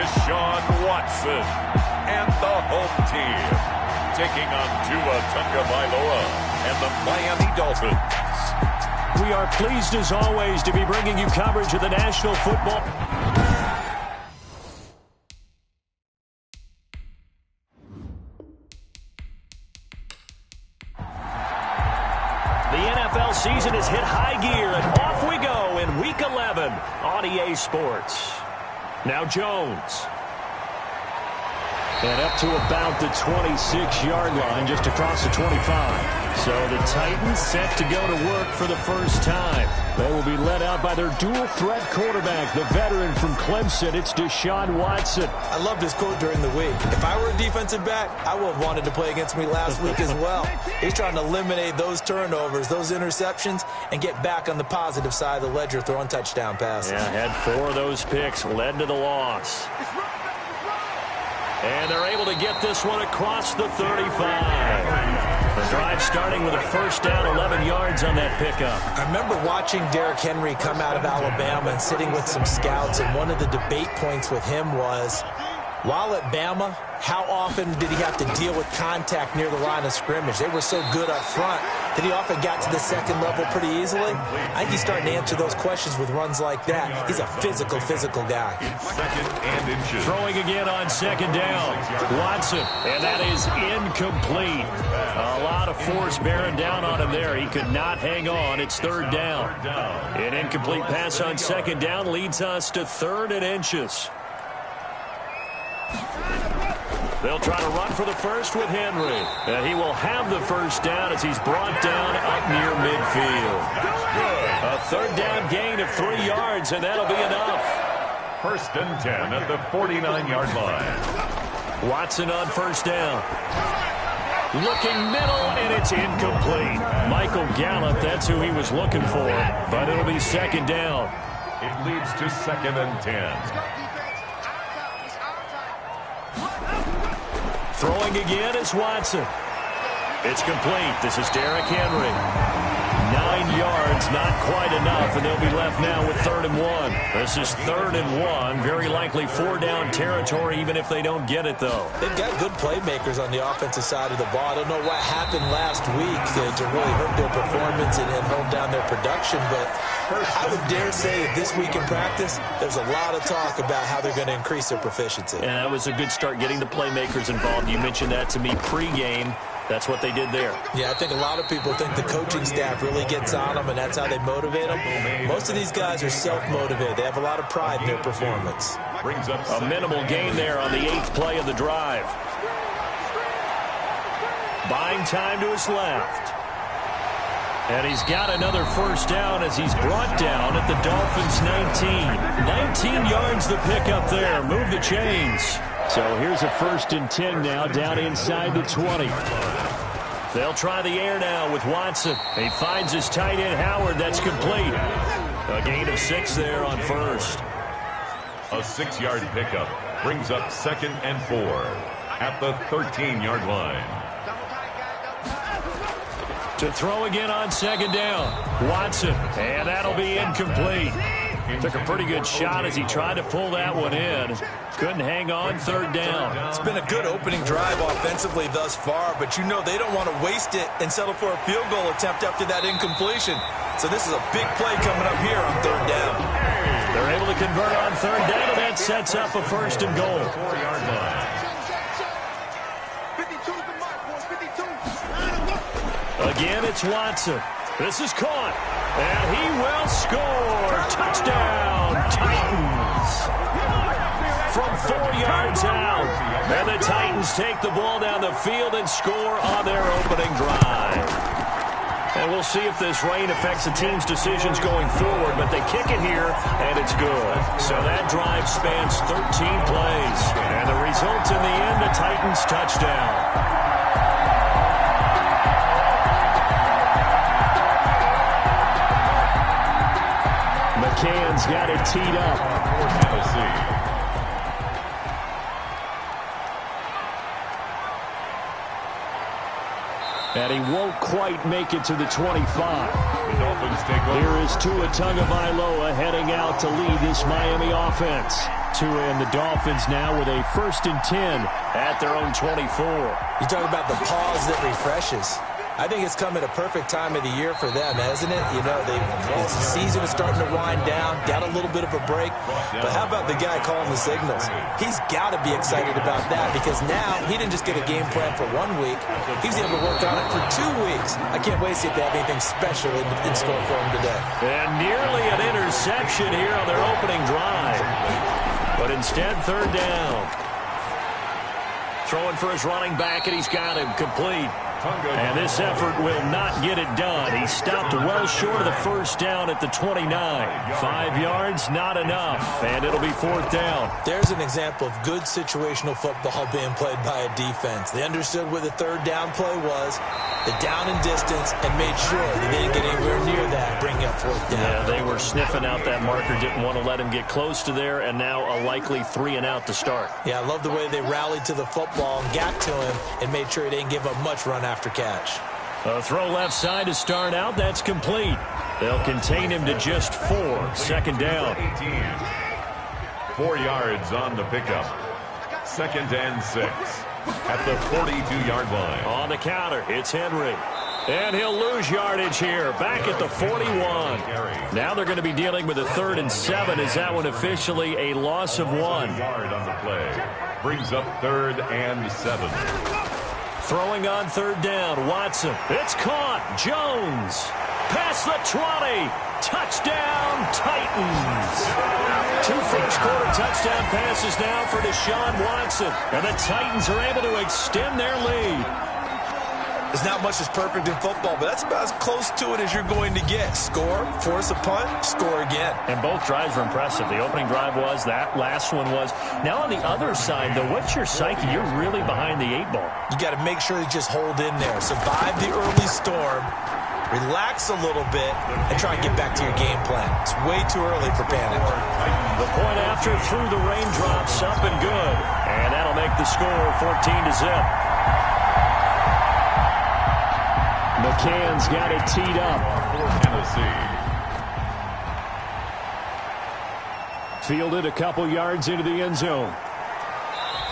Deshaun Watson and the home team taking on Tua Tagovailoa and the Miami Dolphins. We are pleased as always to be bringing you coverage of the National Football. The NFL season has hit high gear, and off we go in Week 11 on EA Sports. Now Jones. And up to about the 26-yard line, just across the 25. So the Titans set to go to work for the first time. They will be led out by their dual-threat quarterback, the veteran from Clemson. It's Deshaun Watson. I loved his quote during the week. If I were a defensive back, I would have wanted to play against me last week as well. He's trying to eliminate those turnovers, those interceptions, and get back on the positive side of the ledger throwing touchdown passes. Yeah, had 4 of those picks, led to the loss. And they're able to get this one across the 35. The drive starting with a first down, 11 yards on that pickup. I remember watching Derrick Henry come out of Alabama and sitting with some scouts, and one of the debate points with him was, while at Bama, how often did he have to deal with contact near the line of scrimmage? They were so good up front that he often got to the second level pretty easily. I think he's starting to answer those questions with runs like that. He's a physical guy. Throwing again on second down. Watson, and that is incomplete. A lot of force bearing down on him there. He could not hang on. It's third down. An incomplete pass on second down leads us to 3rd and inches. They'll try to run for the first with Henry. And he will have the first down as he's brought down up near midfield. A third down gain of 3 yards, and that'll be enough. 1st and 10 at the 49-yard line. Watson on first down. Looking middle, and it's incomplete. Michael Gallup, that's who he was looking for. But it'll be second down. It leads to 2nd and 10. Throwing again is Watson. It's complete. This is Derrick Henry. 9 yards, not quite enough, and they'll be left now with 3rd and 1. This is 3rd and 1. Very likely 4-down territory, even if they don't get it, though. They've got good playmakers on the offensive side of the ball. I don't know what happened last week to really hurt their performance and hold down their production, but I would dare say that this week in practice, there's a lot of talk about how they're going to increase their proficiency. Yeah, that was a good start getting the playmakers involved. You mentioned that to me pregame. That's what they did there. Yeah, I think a lot of people think the coaching staff really gets on them, and that's how they motivate them. Most of these guys are self-motivated. They have a lot of pride in their performance. A minimal gain there on the 8th play of the drive. Buying time to his left. And he's got another first down as he's brought down at the Dolphins' 19. 19 yards the pickup there. Move the chains. So here's a 1st and 10 now down inside the 20. They'll try the air now with Watson. He finds his tight end Howard. That's complete. A gain of 6 there on first. A 6-yard pickup brings up 2nd and 4 at the 13-yard line. To throw again on second down. Watson, and that'll be incomplete. Took a pretty good shot as he tried to pull that one in. Couldn't hang on, 3rd down. It's been a good opening drive offensively thus far, but you know they don't want to waste it and settle for a field goal attempt after that incompletion. So this is a big play coming up here on 3rd down. They're able to convert on 3rd down, and that sets up a 1st and goal. 4-yard line. Again, it's Watson. This is caught, and he will score. Touchdown, Titans. From 4 yards out, and the Titans take the ball down the field and score on their opening drive. And we'll see if this rain affects the team's decisions going forward, but they kick it here, and it's good. So that drive spans 13 plays, and the result in the end, a Titans touchdown. McCann's got it teed up. And he won't quite make it to the 25. The Dolphins take over. Here is Tua Tagovailoa heading out to lead this Miami offense. Tua and the Dolphins now with a 1st and 10 at their own 24. You talk about the pause that refreshes. I think it's come at a perfect time of the year for them, hasn't it? You know, the season is starting to wind down, got a little bit of a break. But how about the guy calling the signals? He's got to be excited about that because now he didn't just get a game plan for 1 week. He's able to work on it for 2 weeks. I can't wait to see if they have anything special in store for him today. And nearly an interception here on their opening drive. But instead, 3rd down. Throwing for his running back, and he's got him complete. And this effort will not get it done. He stopped well short of the 1st down at the 29. 5 yards, not enough. And it'll be 4th down. There's an example of good situational football being played by a defense. They understood where the 3rd down play was, the down and distance, and made sure that they didn't get anywhere near that, bringing up 4th down. Yeah, they were sniffing out that marker, didn't want to let him get close to there, and now a likely 3 and out to start. Yeah, I love the way they rallied to the football and got to him and made sure he didn't give up much run after catch. A throw left side to start out. That's complete. They'll contain him to just 4. 2nd down. 4 yards on the pickup. 2nd and 6 at the 42-yard line. On the counter, it's Henry. And he'll lose yardage here, back at the 41. Now they're going to be dealing with a 3rd and 7. Is that one officially a loss of 1? Yard on the play. Brings up 3rd and 7. Throwing on 3rd down, Watson. It's caught. Jones. Past the 20. Touchdown, Titans. 2 first-quarter touchdown passes now for Deshaun Watson. And the Titans are able to extend their lead. There's not much that's perfect in football, but that's about as close to it as you're going to get. Score, force a punt, score again. And both drives were impressive. The opening drive was, that last one was. Now on the other side, though, what's your psyche? You're really behind the 8 ball. You got to make sure you just hold in there. Survive the early storm, relax a little bit, and try and get back to your game plan. It's way too early for panic. The point after through the raindrops, up and good. And that'll make the score 14-0. McCann's got it teed up. For Tennessee. Fielded a couple yards into the end zone.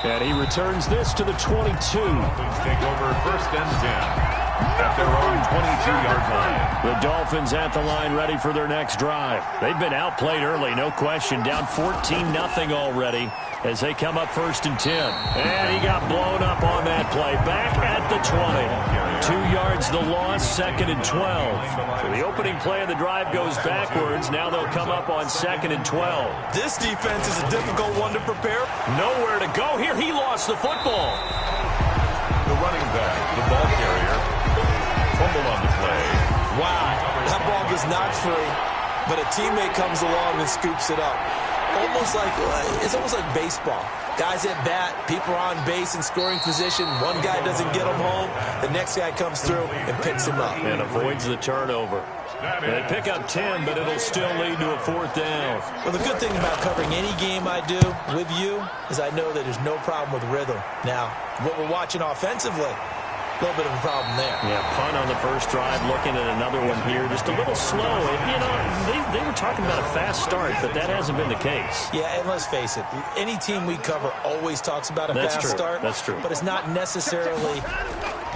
And he returns this to the 22. Dolphins take over 1st and 10 at their own 22-yard line. The Dolphins at the line ready for their next drive. They've been outplayed early, no question. Down 14-0 already as they come up 1st and 10. And he got blown up on that play. Back at the 20. 2 yards the loss, 2nd and 12. So the opening play of the drive goes backwards. Now they'll come up on 2nd and 12. This defense is a difficult one to prepare. Nowhere to go here. He lost the football. The running back, the ball carrier, fumble on the play. Wow, that ball gets knocked free, but a teammate comes along and scoops it up. It's almost like baseball. Guys at bat, people are on base in scoring position. One guy doesn't get him home. The next guy comes through and picks him up. And avoids the turnover. They pick up 10, but it'll still lead to a 4th down. Well, the good thing about covering any game I do with you is I know that there's no problem with rhythm. Now, what we're watching offensively, a little bit of a problem there. Yeah, punt on the first drive, looking at another one here. Just a little slow. And, you know, they were talking about a fast start, but that hasn't been the case. Yeah, and let's face it, any team we cover always talks about a fast start. That's true. But it's not necessarily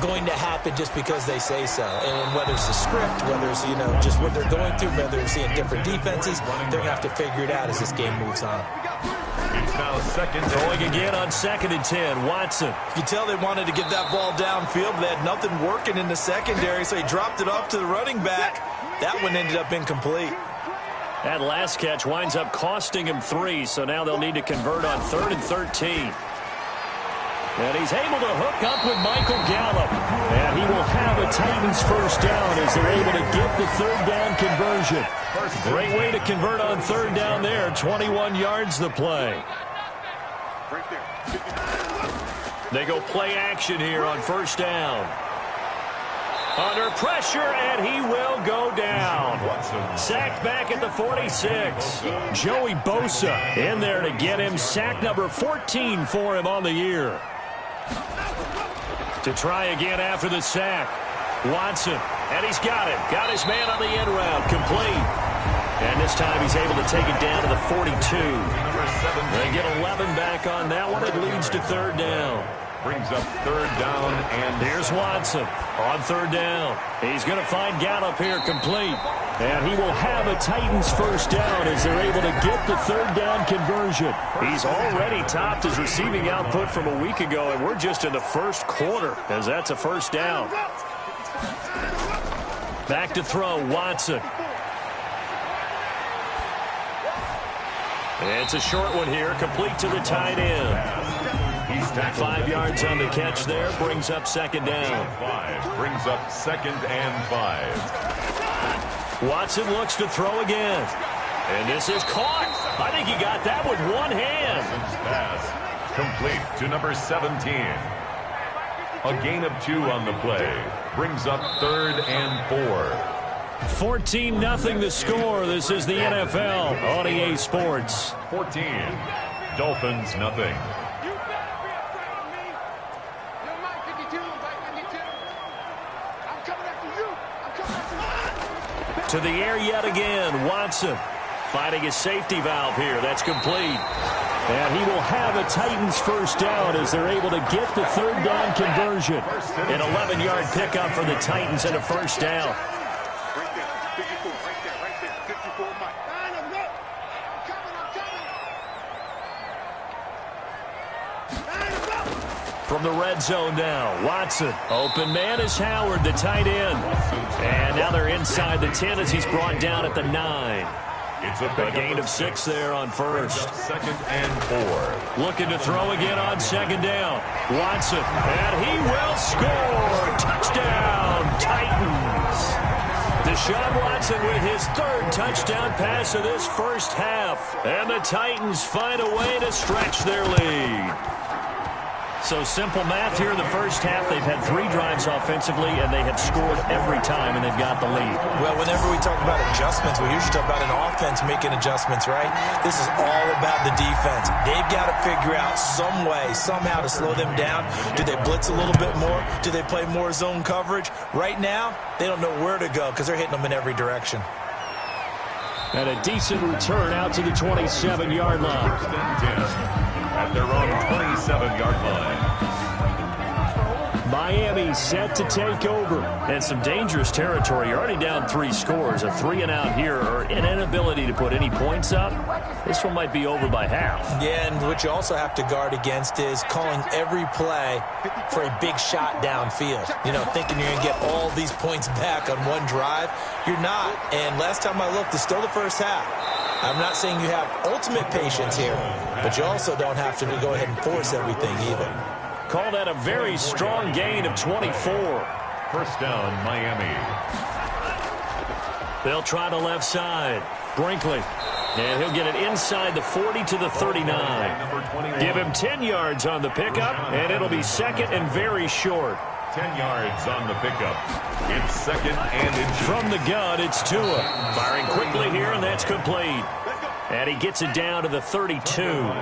going to happen just because they say so. And whether it's the script, whether it's, you know, just what they're going through, whether they're seeing different defenses, they're going to have to figure it out as this game moves on. It's now 2nd. Throwing again on 2nd and 10. Watson. You can tell they wanted to get that ball downfield, but they had nothing working in the secondary, so he dropped it off to the running back. That one ended up incomplete. That last catch winds up costing him 3, so now they'll need to convert on 3rd and 13. And he's able to hook up with Michael Gallup. And he will have a Titans 1st down as they're able to get the 3rd down conversion. Great way to convert on 3rd down there. 21 yards the play. They go play action here on 1st down. Under pressure, and he will go down. Sacked back at the 46. Joey Bosa in there to get him. Sack number 14 for him on the year. To try again after the sack. Watson, and he's got it. Got his man on the end route. Complete. And this time he's able to take it down to the 42. They get 11 back on that one. It leads to third down. Brings up third down, and here's Watson on third down. He's going to find Gallup here complete. And he will have a Titans first down as they're able to get the third down conversion. He's already topped his receiving output from a week ago, and we're just in the first quarter as that's a first down. Back to throw, Watson. It's a short one here, complete to the tight end. 5 yards on the catch there, brings up second down. Brings up second and 5. Watson looks to throw again. And this is caught. I think he got that with one hand. Pass complete to number 17. A gain of 2 on the play. Brings up third and 4. 14-0 the score. This is the NFL on EA Sports. 14. Dolphins nothing. To the air yet again. Watson finding his safety valve here. That's complete. And he will have a Titans first down as they're able to get the third down conversion. An 11-yard pickup for the Titans and a first down. From the red zone now, Watson. Open man is Howard, the tight end. And now they're inside the 10 as he's brought down at the 9. It's a gain of 6 there on first. Second and 4. Looking to throw again on second down. Watson, and he will score. Touchdown, Titans. Deshaun Watson with his third touchdown pass of this first half. And the Titans find a way to stretch their lead. So simple math here in the first half. They've had 3 drives offensively, and they have scored every time, and they've got the lead. Well, whenever we talk about adjustments, we usually talk about an offense making adjustments, right? This is all about the defense. They've got to figure out some way, somehow to slow them down. Do they blitz a little bit more? Do they play more zone coverage? Right now, they don't know where to go because they're hitting them in every direction. And a decent return out to the 27-yard line. At their own 27-yard line. Miami set to take over. And some dangerous territory. You're already down 3 scores. A 3-and-out here, or an inability to put any points up. This one might be over by half. Yeah, and what you also have to guard against is calling every play for a big shot downfield. You know, thinking you're going to get all these points back on one drive. You're not. And last time I looked, it's still the first half. I'm not saying you have ultimate patience here, but you also don't have to go ahead and force everything either. Call that a very strong gain of 24. First down, Miami. They'll try the left side. Brinkley. And he'll get it inside the 40 to the 39. Give him 10 yards on the pickup, and it'll be second and very short. 10 yards on the pickup. It's second and inches. From the gun, it's Tua. Firing quickly here, and that's complete. And he gets it down to the 32.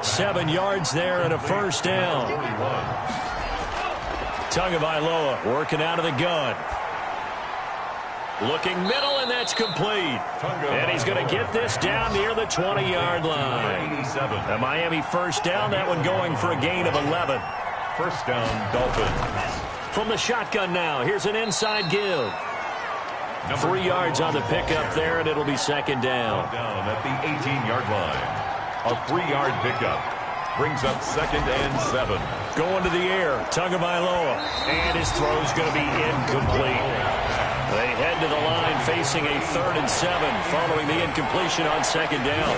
7 yards there and a first down. Tagovailoa working out of the gun. Looking middle, and that's complete. And he's going to get this down near the 20-yard line. A Miami first down, that one going for a gain of 11. First down, Dolphins. From the shotgun now, here's an inside give. 3 yards on the pickup there, and it'll be second down. Down at the 18-yard line. A 3-yard pickup. Brings up second and 7. Going to the air, Tagovailoa. And his throw's going to be incomplete. They head to the line facing a 3rd and 7 following the incompletion on second down.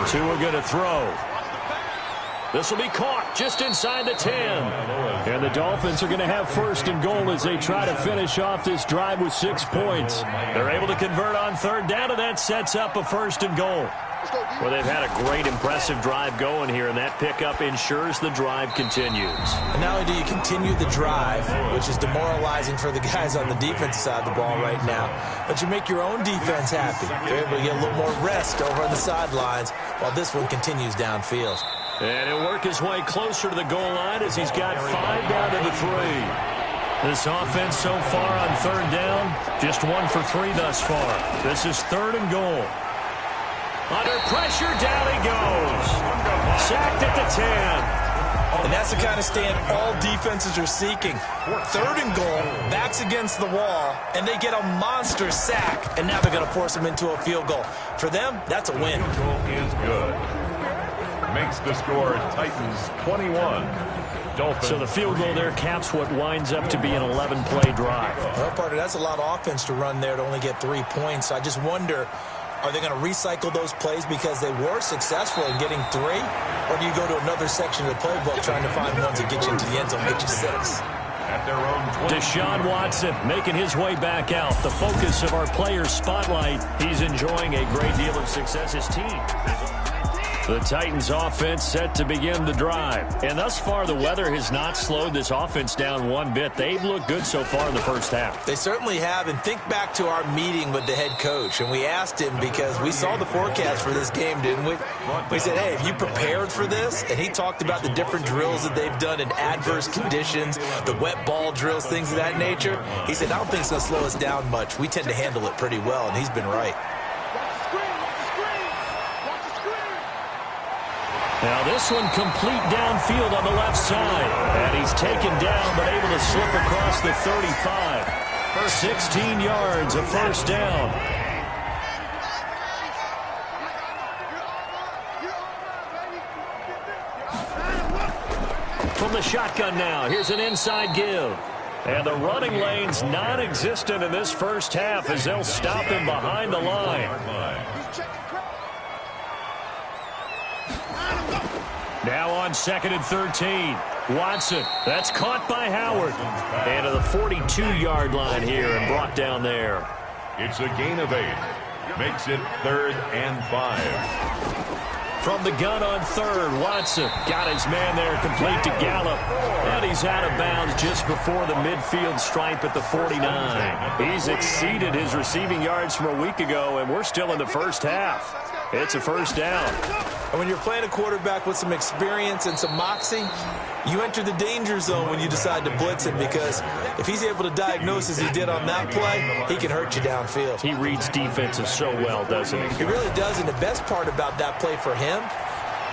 Tua going to throw. This will be caught just inside the 10. And the Dolphins are going to have first and goal as they try to finish off this drive with 6 points. They're able to convert on third down, and that sets up a first and goal. Well, they've had a great, impressive drive going here, and that pickup ensures the drive continues. And not only do you continue the drive, which is demoralizing for the guys on the defensive side of the ball right now, but you make your own defense happy. You're able to get a little more rest over on the sidelines while this one continues downfield. And he'll work his way closer to the goal line as he's got 5 down to the 3. This offense so far on third down, just 1 for 3 thus far. This is 3rd and goal. Under pressure, down he goes. Sacked at the 10. And that's the kind of stand all defenses are seeking. 3rd and goal, backs against the wall, and they get a monster sack. And now they're going to force them into a field goal. For them, that's a win. Field goal is good. Makes the score Titans 21. Dolphins. So the field goal there caps what winds up to be an 11-play drive. Well, partner, that's a lot of offense to run there to only get 3 points. I just wonder, are they going to recycle those plays because they were successful in getting 3? Or do you go to another section of the playbook trying to find ones that get you into the end zone, get you 6? At their own 20. Deshaun Watson making his way back out. The focus of our players' spotlight. He's enjoying a great deal of success. His team. The Titans offense set to begin the drive. And thus far, the weather has not slowed this offense down one bit. They've looked good so far in the first half. They certainly have. And think back to our meeting with the head coach. And we asked him because we saw the forecast for this game, didn't we? We said, hey, have you prepared for this? And he talked about the different drills that they've done in adverse conditions, the wet ball drills, things of that nature. He said, I don't think it's going to slow us down much. We tend to handle it pretty well, and he's been right. Now this one complete downfield on the left side. And he's taken down but able to slip across the 35. 16 yards, a first down. From the shotgun now, here's an inside give. And the running lane's non-existent in this first half as they'll stop him behind the line. Now on 2nd and 13. Watson, that's caught by Howard. And to the 42-yard line here and brought down there. It's a gain of 8. Makes it 3rd and 5. From the gun on 3rd, Watson got his man there complete to Gallup. And he's out of bounds just before the midfield stripe at the 49. He's exceeded his receiving yards from a week ago, and we're still in the first half. It's a first down. And when you're playing a quarterback with some experience and some moxie, you enter the danger zone when you decide to blitz him, because if he's able to diagnose as he did on that play, he can hurt you downfield. He reads defenses so well, doesn't he? He really does, and the best part about that play for him,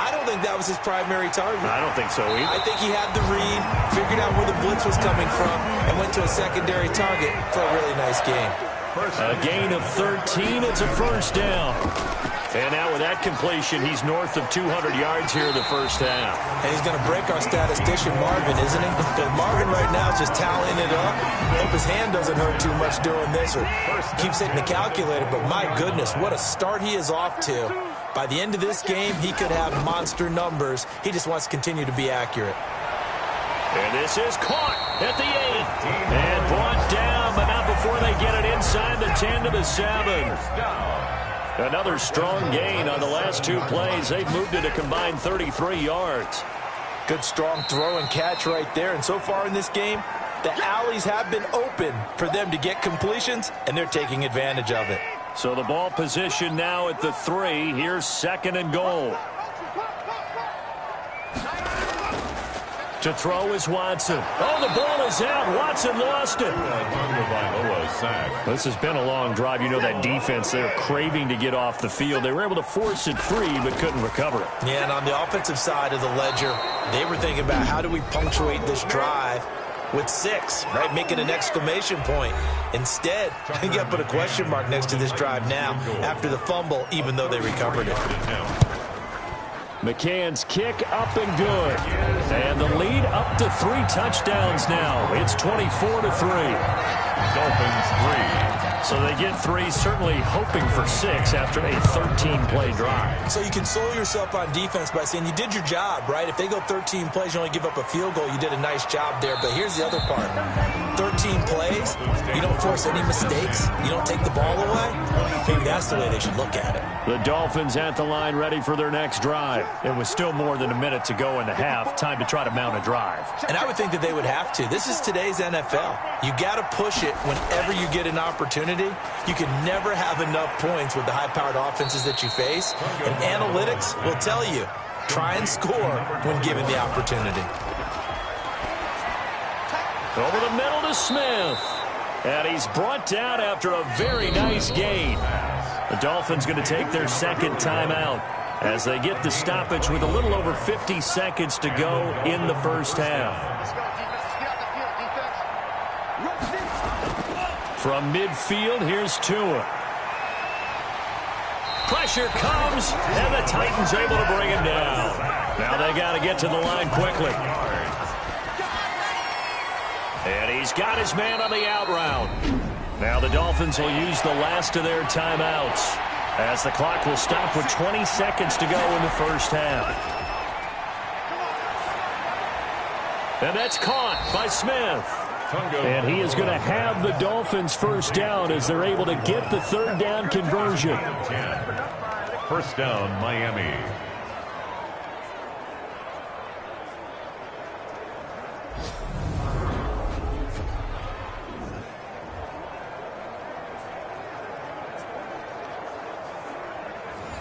I don't think that was his primary target. I don't think so either. I think he had the read, figured out where the blitz was coming from, and went to a secondary target for a really nice game. A gain of 13, it's a first down. And now with that completion, he's north of 200 yards here in the first half. And he's going to break our statistician, Marvin, isn't he? Because Marvin right now is just tallying it up. Hope his hand doesn't hurt too much doing this or keeps hitting the calculator. But my goodness, what a start he is off to. By the end of this game, he could have monster numbers. He just wants to continue to be accurate. And this is caught at the 8. And brought down, but not before they get it inside the 10 to the 7. Another strong gain on the last 2 plays. They've moved it a combined 33 yards. Good strong throw and catch right there. And so far in this game, the alleys have been open for them to get completions, and they're taking advantage of it. So the ball position now at the 3. Here's 2nd and goal. To throw is Watson. Oh, the ball is out. Watson lost it. This has been a long drive. You know that defense, they're craving to get off the field. They were able to force it free, but couldn't recover it. Yeah, and on the offensive side of the ledger, they were thinking about how do we punctuate this drive with 6, right? Make it an exclamation point. Instead, you got to put a question mark next to this drive now after the fumble, even though they recovered it. McCann's kick up and good. And the lead up to 3 touchdowns now. It's 24-3. Dolphins 3. So they get 3, certainly hoping for 6 after a 13-play drive. So you console yourself on defense by saying you did your job, right? If they go 13 plays, you only give up a field goal, you did a nice job there. But here's the other part. 13 plays, you don't force any mistakes, you don't take the ball away. Maybe that's the way they should look at it. The Dolphins at the line ready for their next drive. It was still more than a minute to go in the half. Time to try to mount a drive. And I would think that they would have to. This is today's NFL. You got to push it whenever you get an opportunity. You can never have enough points with the high-powered offenses that you face. And analytics will tell you, try and score when given the opportunity. Over the middle to Smith. And he's brought down after a very nice gain. The Dolphins going to take their second timeout as they get the stoppage with a little over 50 seconds to go in the first half. From midfield, here's Tua. Pressure comes, and the Titans able to bring him down. Now they got to get to the line quickly. And he's got his man on the out route. Now the Dolphins will use the last of their timeouts as the clock will stop with 20 seconds to go in the first half. And that's caught by Smith. And he is going to have the Dolphins first down as they're able to get the third down conversion. First down, Miami.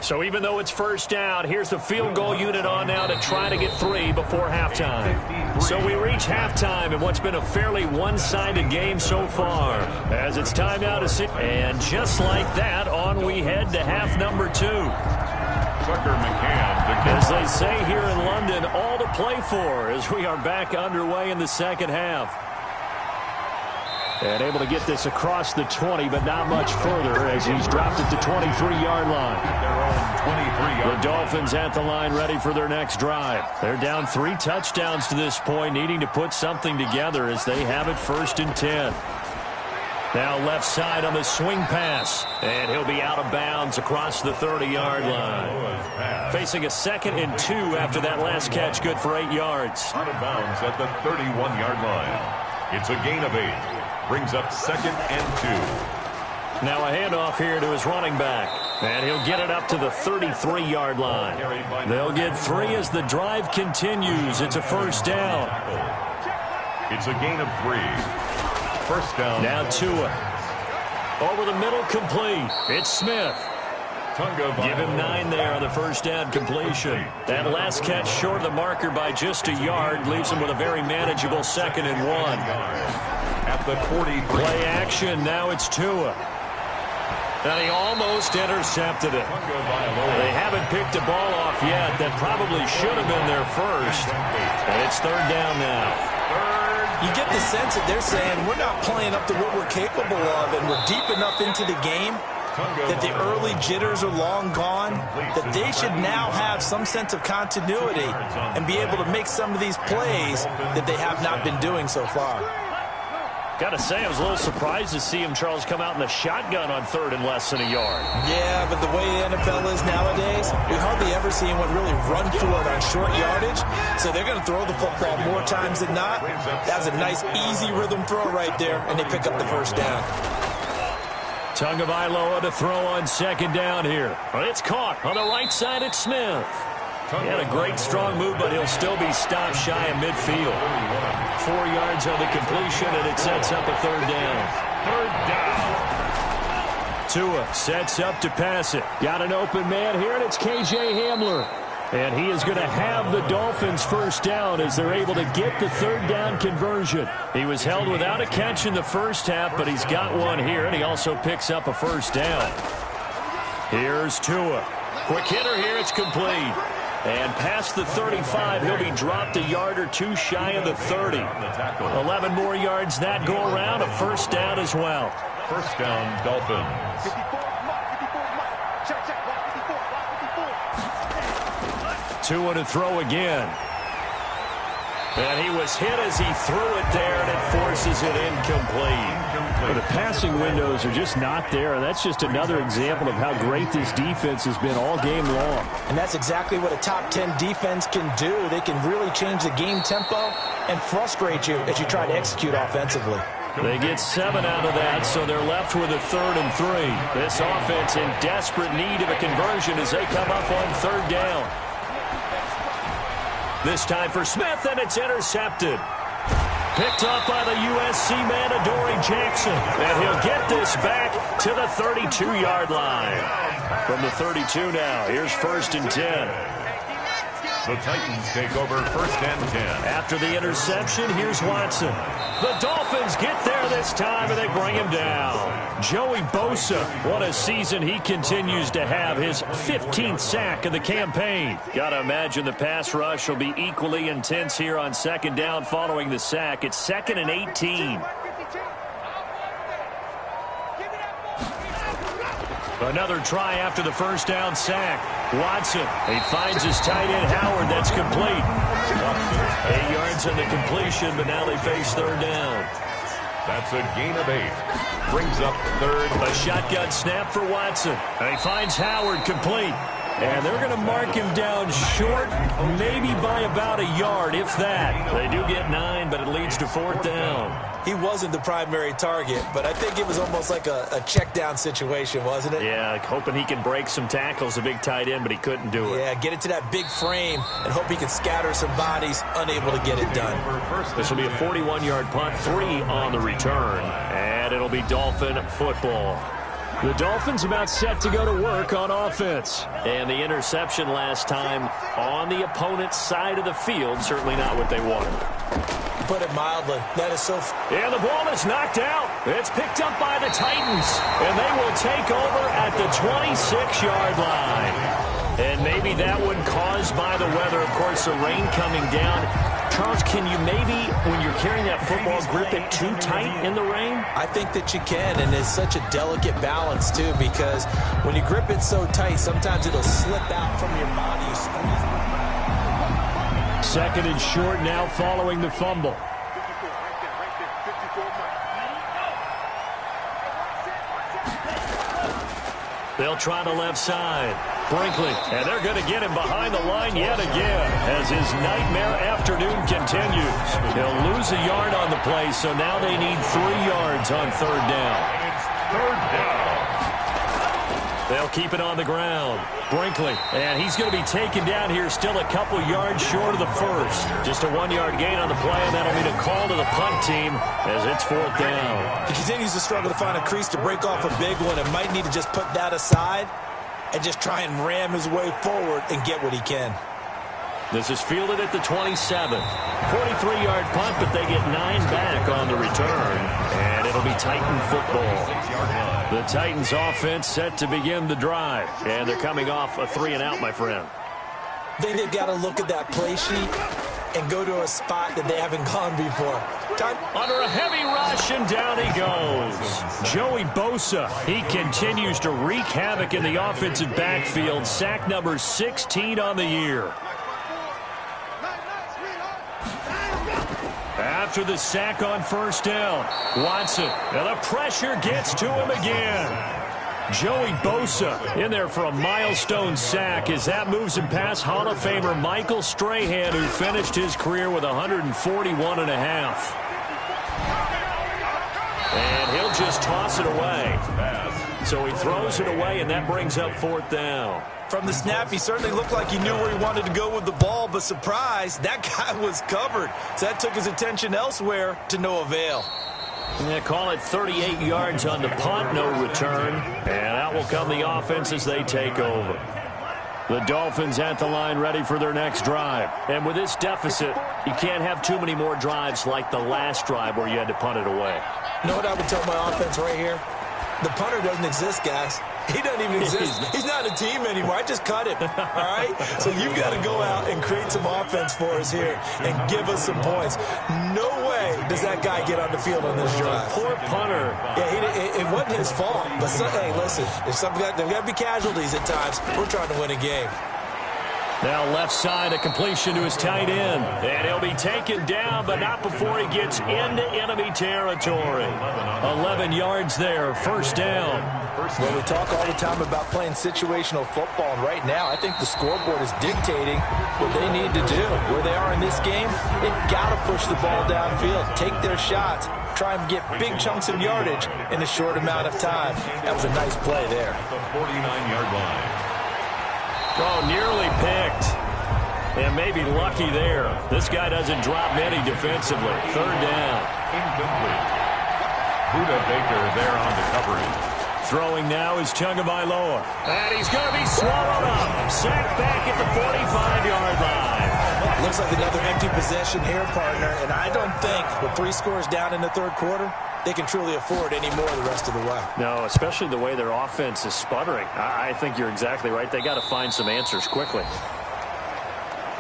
So even though it's first down, here's the field goal unit on now to try to get 3 before halftime. So we reach halftime in what's been a fairly one-sided game so far. As it's time now to sit. And just like that, on we head to half number 2. Tucker McCann. As they say here in London, all to play for as we are back underway in the second half. And able to get this across the 20, but not much further as he's dropped it to 23-yard line. The Dolphins at the line ready for their next drive. They're down 3 touchdowns to this point, needing to put something together as they have it 1st and 10. Now left side on the swing pass, and he'll be out of bounds across the 30-yard line. Facing a 2nd and 2 after that last catch, good for 8 yards. Out of bounds at the 31-yard line. It's a gain of 8. Brings up 2nd and 2. Now a handoff here to his running back. And he'll get it up to the 33-yard line. They'll get 3 as the drive continues. It's a first down. It's a gain of 3. First down. Now Tua. Over the middle, complete. It's Smith. Give him 9 there on the first down completion. That last catch short of the marker by just a yard leaves him with a very manageable 2nd and 1. At the 40. Play action. Now it's Tua. And he almost intercepted it. They haven't picked a ball off yet. That probably should have been their first. And it's 3rd down now. You get the sense that they're saying we're not playing up to what we're capable of, and we're deep enough into the game that the early jitters are long gone, that they should now have some sense of continuity and be able to make some of these plays that they have not been doing so far. Got to say, I was a little surprised to see him, Charles, come out in the shotgun on 3rd and less than a yard. Yeah, but the way the NFL is nowadays, we hardly ever see anyone really run for it on short yardage. So they're going to throw the football more times than not. That was a nice, easy rhythm throw right there, and they pick up the first down. Tagovailoa to throw on 2nd down here. But it's caught on the right side at Smith. He had a great strong move, but he'll still be stopped shy of midfield. 4 yards on the completion, and it sets up a 3rd down. 3rd down. Tua sets up to pass it. Got an open man here, and it's K.J. Hamler. And he is going to have the Dolphins first down as they're able to get the 3rd down conversion. He was held without a catch in the first half, but he's got one here, and he also picks up a first down. Here's Tua. Quick hitter here, it's complete. And past the 35, he'll be dropped a yard or 2 shy of the 30. 11 more yards that go around, a first down as well. First down, Dolphins. Tua to throw again. And he was hit as he threw it there, and it forces it incomplete. But the passing windows are just not there, and that's just another example of how great this defense has been all game long. And that's exactly what a top 10 defense can do. They can really change the game tempo and frustrate you as you try to execute offensively. They get 7 out of that, so they're left with a 3rd and 3. This offense in desperate need of a conversion as they come up on 3rd down. This time for Smith, and it's intercepted. Picked up by the USC man, Adoree Jackson. And he'll get this back to the 32-yard line. From the 32 now, here's 1st and 10. The Titans take over 1st and 10. After the interception, here's Watson. The Dolphins get there this time, and they bring him down. Joey Bosa, what a season he continues to have. His 15th sack of the campaign. Got to imagine the pass rush will be equally intense here on 2nd down following the sack. It's 2nd and 18. Another try after the 1st down sack. Watson, he finds his tight end Howard. That's complete. 8 yards on the completion, but now they face 3rd down. That's a gain of 8. Brings up 3rd. A shotgun snap for Watson. And he finds Howard complete. And they're going to mark him down short, maybe by about a yard, if that. They do get 9, but it leads to 4th down. He wasn't the primary target, but I think it was almost like a check down situation, wasn't it? Yeah, hoping he can break some tackles, a big tight end, but he couldn't do it. Yeah, get it to that big frame and hope he can scatter some bodies, unable to get it done. This will be a 41-yard punt, 3 on the return, and it'll be Dolphin football. The Dolphins about set to go to work on offense. And the interception last time on the opponent's side of the field, certainly not what they wanted. Put it mildly, that is so... And the ball is knocked out. It's picked up by the Titans. And they will take over at the 26-yard line. And maybe that one caused by the weather. Of course, the rain coming down. Charles, can you maybe, when you're carrying that football, grip it too tight in the rain? I think that you can, and it's such a delicate balance, too, because when you grip it so tight, sometimes it'll slip out from your body. 2nd and short now following the fumble. They'll try the left side. Brinkley, and they're going to get him behind the line yet again as his nightmare afternoon continues. He'll lose a yard on the play, so now they need 3 yards on 3rd down. It's 3rd down. They'll keep it on the ground. Brinkley, and he's going to be taken down here still a couple yards short of the 1st. Just a 1-yard gain on the play, and that'll be a call to the punt team as it's 4th down. He continues to struggle to find a crease to break off a big one and might need to just put that aside and just try and ram his way forward and get what he can. This is fielded at the 27. 43-yard punt, but they get 9 back on the return. And it'll be Titan football. The Titans offense set to begin the drive. And they're coming off a 3-and-out, my friend. I think they've got to look at that play sheet and go to a spot that they haven't gone before. Under a heavy rush, and down he goes. Joey Bosa, he continues to wreak havoc in the offensive backfield. Sack number 16 on the year. After the sack on 1st down, Watson, and the pressure gets to him again. Joey Bosa in there for a milestone sack as that moves him past Hall of Famer Michael Strahan, who finished his career with 141.5. And he'll just toss it away. So he throws it away, and that brings up 4th down. From the snap, he certainly looked like he knew where he wanted to go with the ball, but surprise, that guy was covered. So that took his attention elsewhere to no avail. Yeah, call it 38 yards on the punt, no return. And out will come the offense as they take over. The Dolphins at the line ready for their next drive. And with this deficit, you can't have too many more drives like the last drive where you had to punt it away. You know what I would tell my offense right here? The punter doesn't exist, guys. He doesn't even exist. He's not a team anymore. I just cut him, all right? So you've got to go out and create some offense for us here and give us some points. No way does that guy get on the field on this drive. Poor punter. Yeah, it wasn't his fault. But, hey, listen, there's got to be casualties at times. We're trying to win a game. Now left side, a completion to his tight end. And he'll be taken down, but not before he gets into enemy territory. 11 yards there, 1st down. Well, we talk all the time about playing situational football, and right now I think the scoreboard is dictating what they need to do. Where they are in this game, they've got to push the ball downfield, take their shots, try and get big chunks of yardage in a short amount of time. That was a nice play there. The 49-yard line. Oh, nearly picked. And maybe lucky there. This guy doesn't drop many defensively. 3rd down. Incomplete. Buda Baker there on the coverage. Throwing now is Tagovailoa. And he's going to be swallowed up. Sacked back at the 45-yard line. Looks like another empty possession here, partner. And I don't think with 3 scores down in the third quarter, they can truly afford any more the rest of the way. No, especially the way their offense is sputtering. I think you're exactly right. They got to find some answers quickly.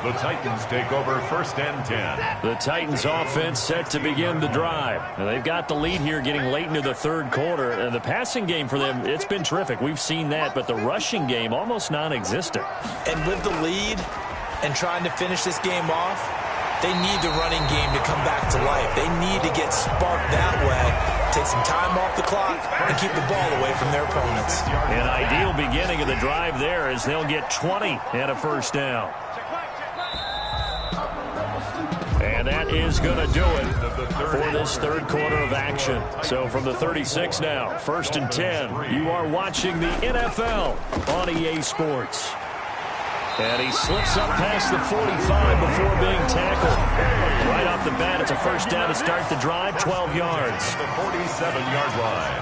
The Titans take over 1st and 10. The Titans offense set to begin the drive. And they've got the lead here getting late into the third quarter. And the passing game for them, it's been terrific. We've seen that. But the rushing game, almost non-existent. And with the lead and trying to finish this game off, they need the running game to come back to life. They need to get sparked that way, take some time off the clock, and keep the ball away from their opponents. An ideal beginning of the drive there as they'll get 20 and a first down. And that is going to do it for this third quarter of action. So from the 36 now, 1st and 10, you are watching the NFL on EA Sports. And he slips up past the 45 before being tackled. Right off the bat, it's a first down to start the drive, 12 yards. The 47-yard line.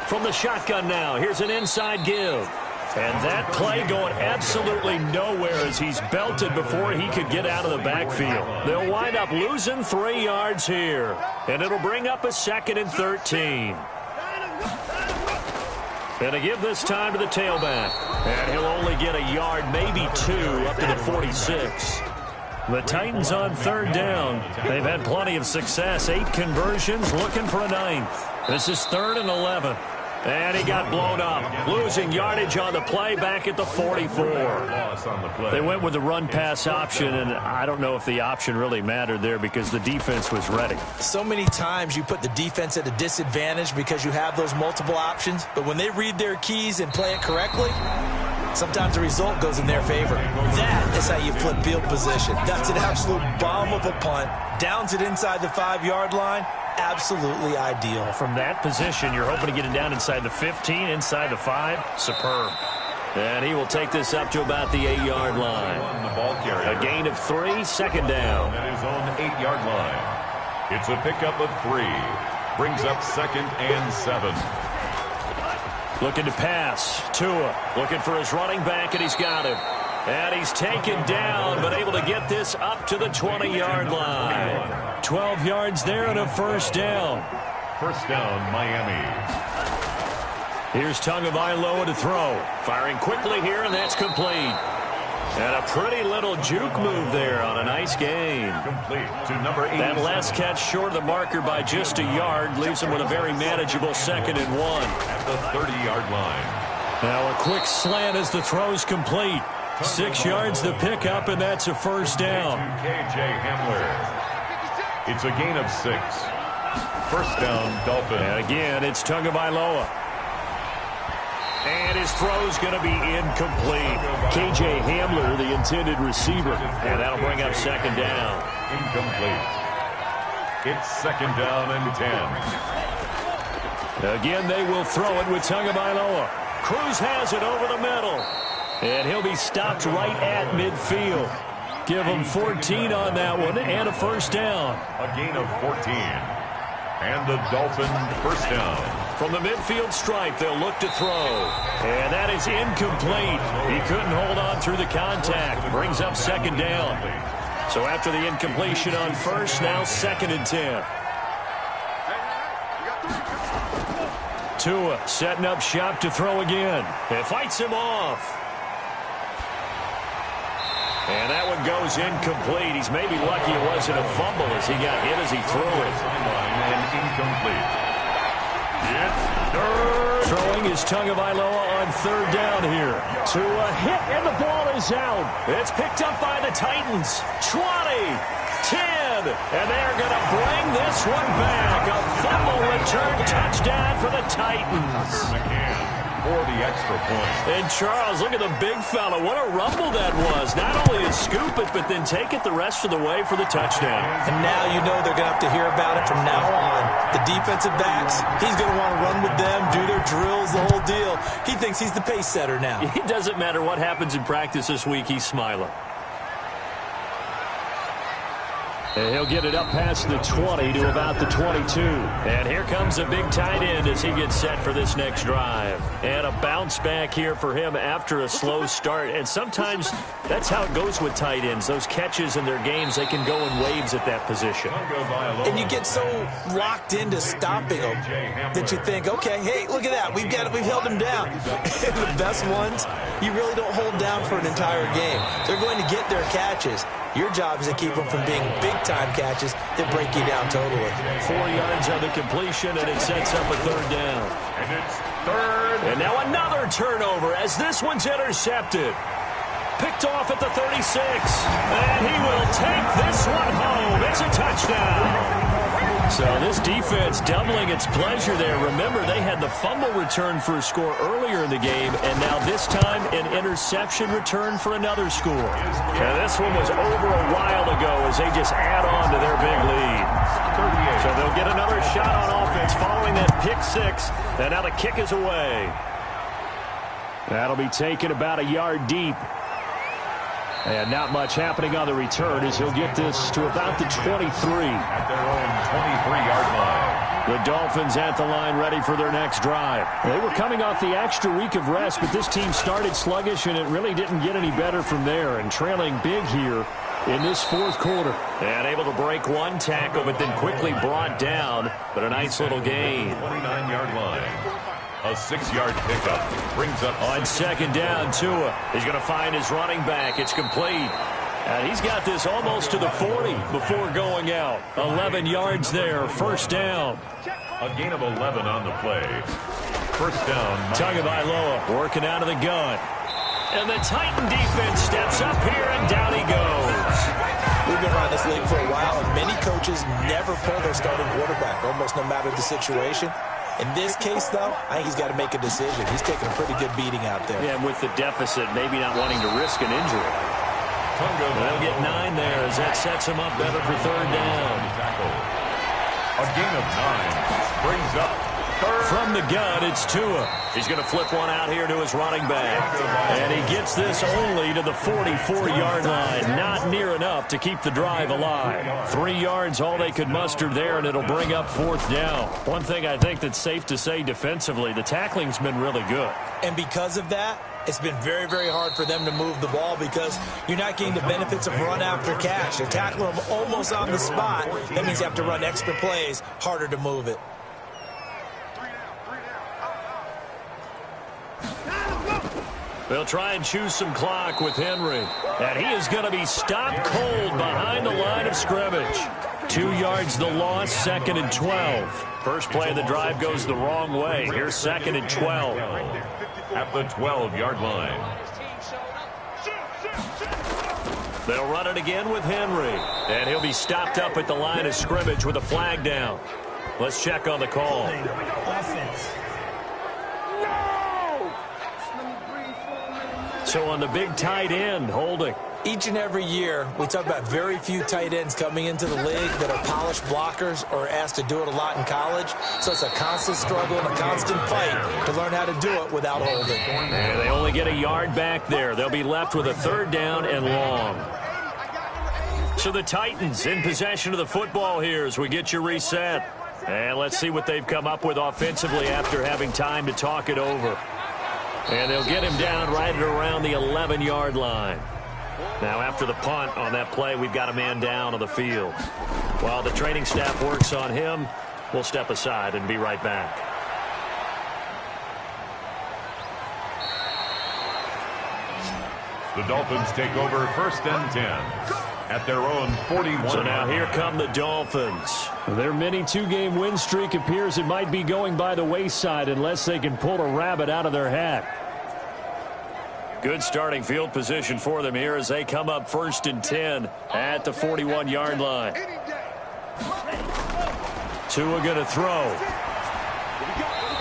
From the shotgun now, here's an inside give. And that play going absolutely nowhere as he's belted before he could get out of the backfield. They'll wind up losing 3 yards here. And it'll bring up a 2nd and 13. And to give this time to the tailback. And he'll only get a yard, maybe 2, up to the 46. The Titans on 3rd down. They've had plenty of success. 8 conversions, looking for a 9th. This is 3rd and 11. And he got blown up. Losing yardage on the play back at the 44. They went with the run-pass option, and I don't know if the option really mattered there because the defense was ready. So many times you put the defense at a disadvantage because you have those multiple options, but when they read their keys and play it correctly, sometimes the result goes in their favor. That is how you flip field position. That's an absolute bomb of a punt. Downs it inside the 5-yard line. Absolutely ideal. From that position, you're hoping to get it down inside the 15, inside the 5. Superb. And he will take this up to about the 8-yard line. A gain of 3, 2nd down. At his own 8-yard line. It's a pickup of 3. Brings up 2nd and 7. Looking to pass. Tua looking for his running back, and he's got him. And he's taken down, but able to get this up to the 20-yard line. 12 yards there and a first down. First down, Miami. Here's Tagovailoa to throw. Firing quickly here, and that's complete. And a pretty little juke move there on a nice gain. Complete to number 8. That last catch short of the marker by just a yard leaves him with a very manageable 2nd and 1. At the 30-yard line. Now a quick slant as the throw's complete. 6 yards to pick up, and that's a first down. K.J. Hamler. It's a gain of 6. First down, Dolphins. And again, it's Tagovailoa. And his throw's going to be incomplete. K.J. Hamler, the intended receiver. And that'll bring up 2nd down. Incomplete. It's 2nd down and 10. Again, they will throw it with Tagovailoa. Cruz has it over the middle. And he'll be stopped right at midfield. Give him 14 on that one and a first down. A gain of 14. And the Dolphin first down. From the midfield stripe, they'll look to throw. And that is incomplete. He couldn't hold on through the contact. Brings up 2nd down. So after the incompletion on first, now 2nd and 10. Tua setting up shop to throw again. It fights him off. And that one goes incomplete. He's maybe lucky it wasn't a fumble as he got hit as he threw it. And incomplete. Throwing is Tagovailoa on 3rd down here. To a hit, and the ball is out. It's picked up by the Titans. 20, 10, and they're going to bring this one back. A fumble return touchdown for the Titans. For the extra point. And Charles, look at the big fella. What a rumble that was. Not only to scoop it, but then take it the rest of the way for the touchdown. And now you know they're going to have to hear about it from now on. The defensive backs, he's going to want to run with them, do their drills, the whole deal. He thinks he's the pace setter now. It doesn't matter what happens in practice this week, he's smiling. And he'll get it up past the 20 to about the 22. And here comes a big tight end as he gets set for this next drive. And a bounce back here for him after a slow start. And sometimes that's how it goes with tight ends. Those catches in their games, they can go in waves at that position. And you get so locked into stopping them that you think, okay, hey, look at that. We've held him down. And the best ones, you really don't hold down for an entire game. They're going to get their catches. Your job is to keep them from being big-time catches that break you down totally. 4 yards on the completion, and it sets up a third down. And it's third. And now another turnover as this one's intercepted. Picked off at the 36. And he will take this one home. It's a touchdown. So this defense doubling its pleasure there. Remember, they had the fumble return for a score earlier in the game, and now this time an interception return for another score. And this one was over a while ago as they just add on to their big lead. So they'll get another shot on offense following that pick six, and now the kick is away. That'll be taken about a yard deep. And not much happening on the return as he'll get this to about the 23. At their own 23-yard line. The Dolphins at the line ready for their next drive. They were coming off the extra week of rest, but this team started sluggish, and it really didn't get any better from there. And trailing big here in this fourth quarter. And able to break one tackle, but then quickly brought down. But a nice little gain. 29-yard line. A 6-yard pickup brings up on second down. Tua is going to find his running back. It's complete. And he's got this almost to the 40 before going out. 11 yards there. First down. A gain of 11 on the play. First down. Tagovailoa working out of the gun. And the Titan defense steps up here, and down he goes. We've been around this league for a while, and many coaches never pull their starting quarterback, almost no matter the situation. In this case, though, I think he's got to make a decision. He's taking a pretty good beating out there. Yeah, and with the deficit, maybe not wanting to risk an injury. They'll get 9 there as that sets him up better for third down. A gain of 9 brings up third. From the gun, it's Tua. He's going to flip one out here to his running back. And he gets this only to the 44-yard line. Not near enough to keep the drive alive. 3 yards, all they could muster there, and it'll bring up fourth down. One thing I think that's safe to say defensively, the tackling's been really good. And because of that, it's been very, very hard for them to move the ball because you're not getting the benefits of run after catch. They're tackling them almost on the spot. That means you have to run extra plays, harder to move it. They'll try and choose some clock with Henry. And he is going to be stopped cold behind the line of scrimmage. 2 yards the loss, second and 12. First play of the drive goes the wrong way. Here's second and 12. At the 12-yard line. They'll run it again with Henry. And he'll be stopped up at the line of scrimmage with a flag down. Let's check on the call. So on the big tight end, holding. Each and every year, we talk about very few tight ends coming into the league that are polished blockers or asked to do it a lot in college. So it's a constant struggle and a constant fight to learn how to do it without holding. And they only get a yard back there. They'll be left with a third down and long. So the Titans in possession of the football here as we get you reset. And let's see what they've come up with offensively after having time to talk it over. And they'll get him down right at around the 11-yard line. Now, after the punt on that play, we've got a man down on the field. While the training staff works on him, we'll step aside and be right back. The Dolphins take over first and 10 at their own 41. So now here come the Dolphins. Their mini two-game win streak appears it might be going by the wayside unless they can pull a rabbit out of their hat. Good starting field position for them here as they come up first and 10 at the 41-yard line. Tua going to throw.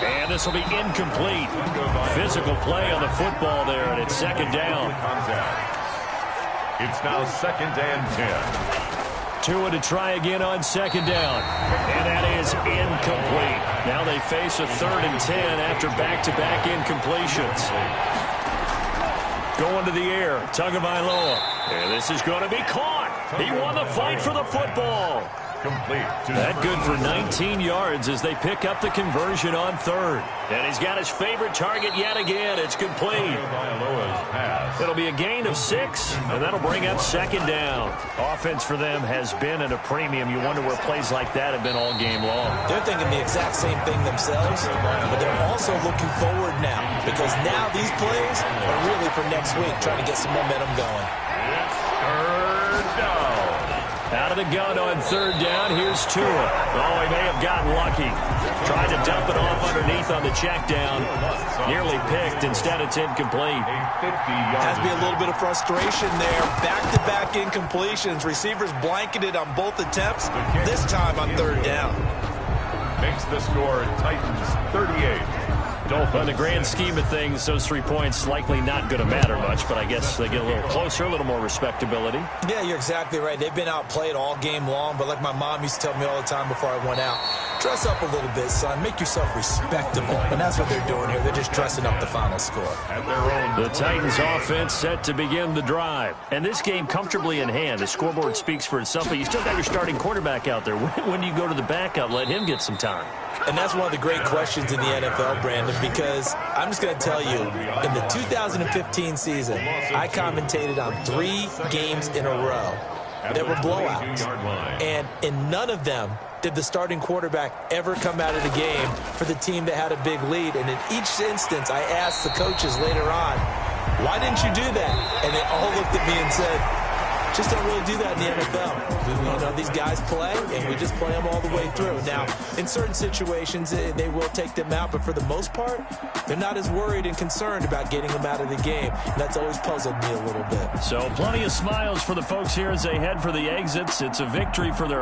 And this will be incomplete. Physical play on the football there, and it's second down. It's now second and 10. Tua to try again on second down. And that is incomplete. Now they face a third and 10 after back-to-back incompletions. Going to the air, Tagovailoa. And this is going to be caught. He won the fight for the football. Complete. That good for 19 yards as they pick up the conversion on third. And he's got his favorite target yet again. It's complete. It'll be a gain of 6, and that'll bring up second down. Offense for them has been at a premium. You wonder where plays like that have been all game long. They're thinking the exact same thing themselves, but they're also looking forward now because now these plays are really for next week, trying to get some momentum going. Third down. Out of the gun on third down, here's Tua. Oh, he may have gotten lucky. Tried to dump it off underneath on the check down. Nearly picked. Instead, it's incomplete. Has to be a little bit of frustration there. Back-to-back incompletions. Receivers blanketed on both attempts, this time on third down. Makes the score Titans 38. In the grand scheme of things, those 3 points likely not going to matter much, but I guess they get a little closer, a little more respectability. Yeah, you're exactly right. They've been outplayed all game long, but like my mom used to tell me all the time before I went out, dress up a little bit, son. Make yourself respectable. And that's what they're doing here. They're just dressing up the final score. The Titans offense set to begin the drive. And this game comfortably in hand. The scoreboard speaks for itself, but you still got your starting quarterback out there. When do you go to the backup, let him get some time? And that's one of the great questions in the NFL, Brandon, because I'm just going to tell you, in the 2015 season, I commentated on 3 games in a row that were blowouts. And in none of them did the starting quarterback ever come out of the game for the team that had a big lead. And in each instance, I asked the coaches later on, why didn't you do that? And they all looked at me and said, just don't really do that in the NFL. These guys play, and we just play them all the way through. Now, in certain situations, they will take them out, but for the most part, they're not as worried and concerned about getting them out of the game. And that's always puzzled me a little bit. So plenty of smiles for the folks here as they head for the exits. It's a victory for their